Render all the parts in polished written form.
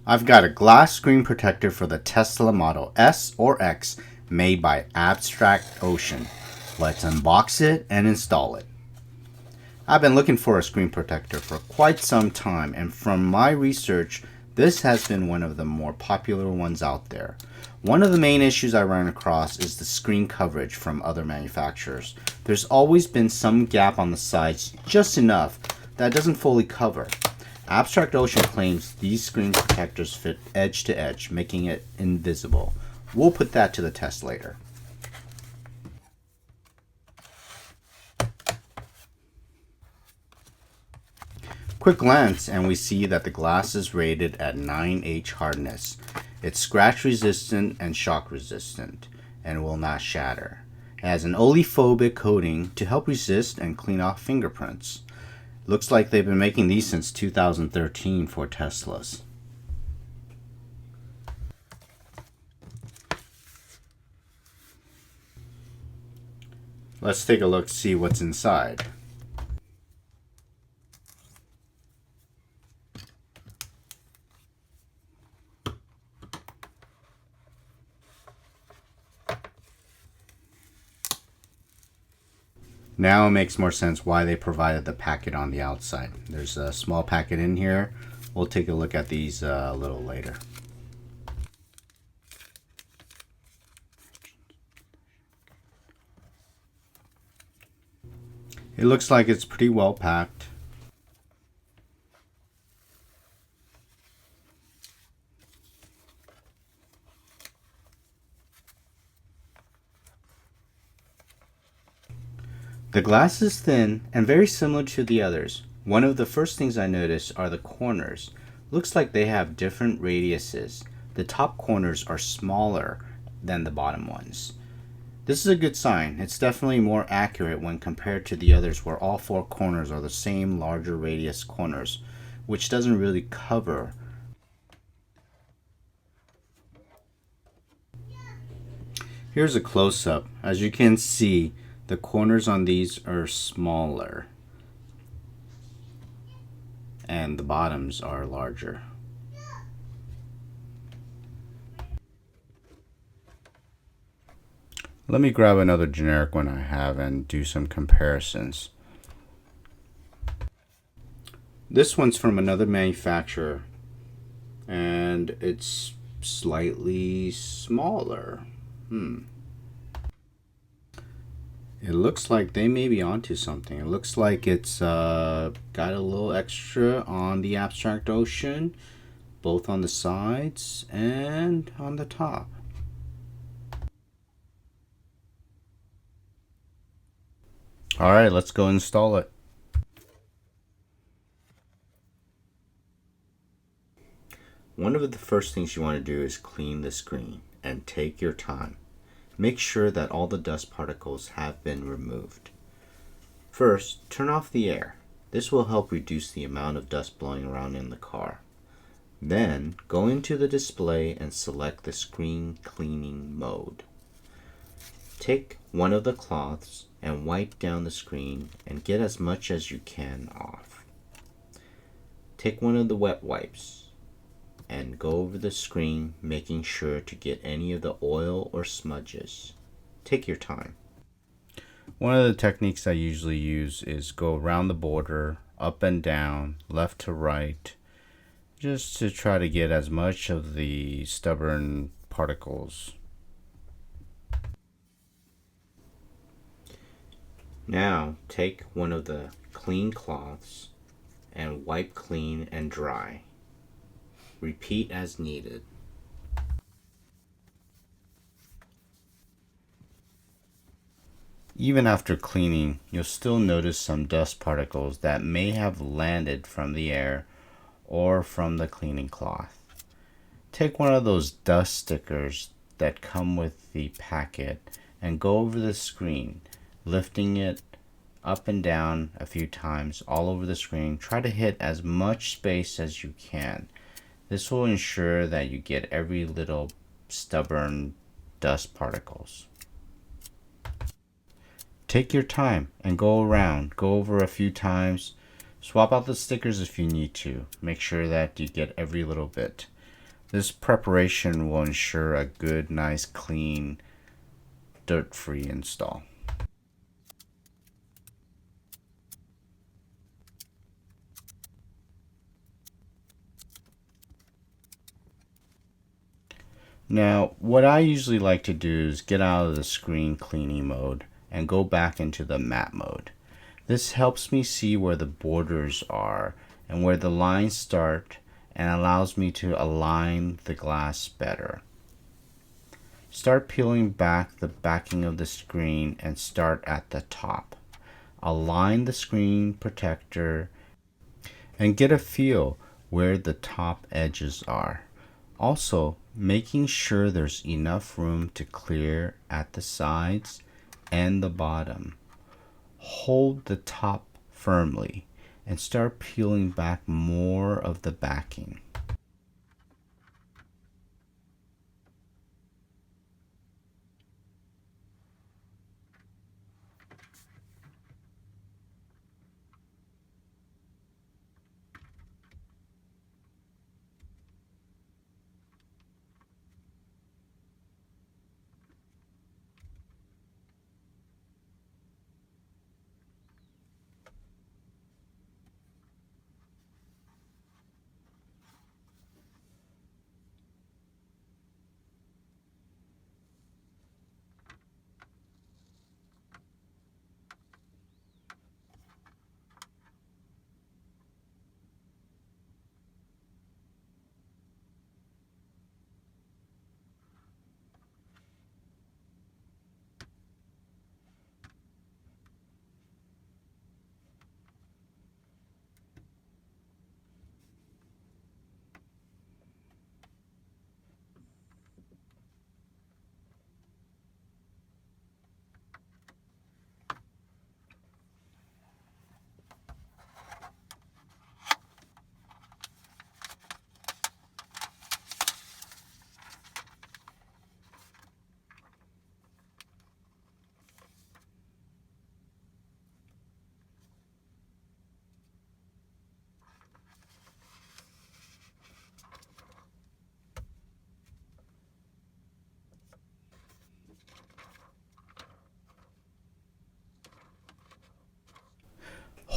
I've got a glass screen protector for the Tesla Model S or X made by Abstract Ocean. Let's unbox it and install it. I've been looking for a screen protector for quite some time, and from my research, this has been one of the more popular ones out there. One of the main issues I run across is the screen coverage from other manufacturers. There's always been some gap on the sides, just enough that it doesn't fully cover. Abstract Ocean claims these screen protectors fit edge to edge, making it invisible. We'll put that to the test later. Quick glance and we see that the glass is rated at 9H hardness. It's scratch resistant and shock resistant and will not shatter. It has an oleophobic coating to help resist and clean off fingerprints. Looks like they've been making these since 2013 for Teslas. Let's take a look, see what's inside. Now it makes more sense why they provided the packet on the outside. There's a small packet in here. We'll take a look at these a little later. It looks like it's pretty well packed. The glass is thin and very similar to the others. One of the first things I noticed are the corners. Looks like they have different radiuses. The top corners are smaller than the bottom ones. This is a good sign. It's definitely more accurate when compared to the others where all four corners are the same larger radius corners, which doesn't really cover. Here's a close-up. As you can see, the corners on these are smaller and the bottoms are larger. Let me grab another generic one I have and do some comparisons. This one's from another manufacturer and it's slightly smaller. It looks like they may be onto something. It looks like it's got a little extra on the Abstract Ocean, both on the sides and on the top. Alright, let's go install it. One of the first things you want to do is clean the screen and take your time. Make sure that all the dust particles have been removed. First, turn off the air. This will help reduce the amount of dust blowing around in the car. Then, go into the display and select the screen cleaning mode. Take one of the cloths and wipe down the screen and get as much as you can off. Take one of the wet wipes and go over the screen, making sure to get any of the oil or smudges. Take your time. One of the techniques I usually use is go around the border, up and down, left to right, just to try to get as much of the stubborn particles. Now take one of the clean cloths and wipe clean and dry. Repeat as needed. Even after cleaning, you'll still notice some dust particles that may have landed from the air or from the cleaning cloth. Take one of those dust stickers that come with the packet and go over the screen, lifting it up and down a few times all over the screen. Try to hit as much space as you can. This will ensure that you get every little stubborn dust particles. Take your time and go around, go over a few times. Swap out the stickers if you need to. Make sure that you get every little bit. This preparation will ensure a good, nice, clean, dirt-free install. Now, what I usually like to do is get out of the screen cleaning mode and go back into the matte mode. This helps me see where the borders are and where the lines start, and allows me to align the glass better. Start peeling back the backing of the screen and start at the top. Align the screen protector and get a feel where the top edges are. Also, making sure there's enough room to clear at the sides and the bottom. Hold the top firmly and start peeling back more of the backing.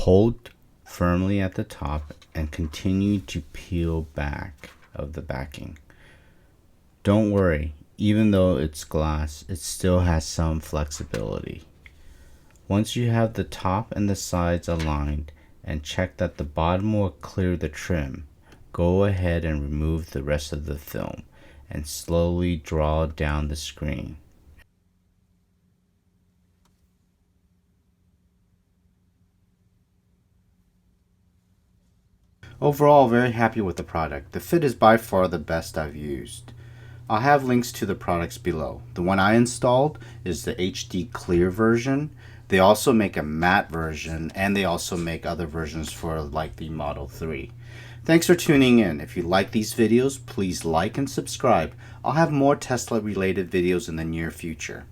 Hold firmly at the top and continue to peel back of the backing. Don't worry, even though it's glass, it still has some flexibility. Once you have the top and the sides aligned and check that the bottom will clear the trim, go ahead and remove the rest of the film and slowly draw down the screen. Overall, very happy with the product. The fit is by far the best I've used. I'll have links to the products below. The one I installed is the HD clear version. They also make a matte version, and they also make other versions for like the Model 3. Thanks for tuning in. If you like these videos, please like and subscribe. I'll have more Tesla related videos in the near future.